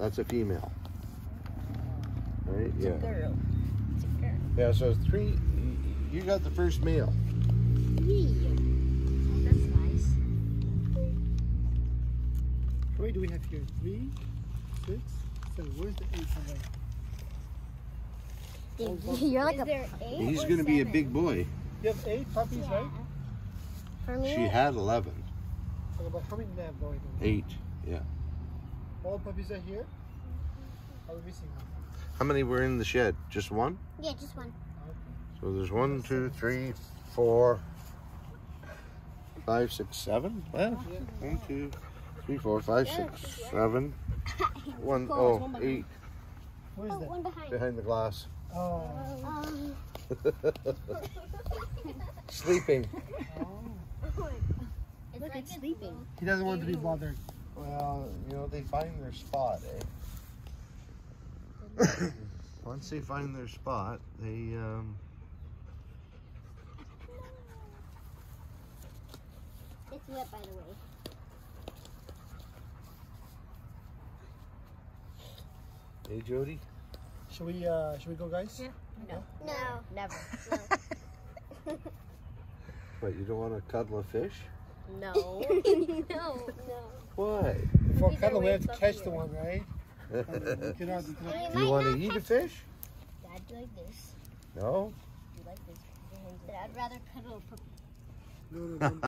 That's a female. Right? It's a girl. It's a girl. Yeah, so 3, you got the first male. Yeah. That's nice. How many do we have here? 3, 6, 7. Where's the 8th one? You're like Is there 8 He's or going to be a 7? big boy. You have 8 puppies, Yeah. right? For me, She had 11. Okay, but how many do they have going on? 8, yeah. All puppies are here? Are we missing one? How many were in the shed? Just one? yeah, just one. So there's 1, 2, 3, 4, 5, 6, 7. Well, 1, 2, 3, 4, 5, 6, 7. 1, oh, 8 Where's that? One behind. behind the glass. Oh. Sleeping. Look, it's sleeping. He doesn't want to be bothered. Well, you know, they find their spot, eh? Once they find their spot, they, It's wet, by the way. Hey, Jody? Should we go, guys? Yeah. No. No. Never. What, you don't want to cuddle a fish? No. No. Why? For These are cuddle, we have way to catch fluffier. the one, right? We cannot. And we Do might you want not to eat a catch- fish? Dad, do you like this? No? Do you like this? But I'd rather cuddle a puppy. No.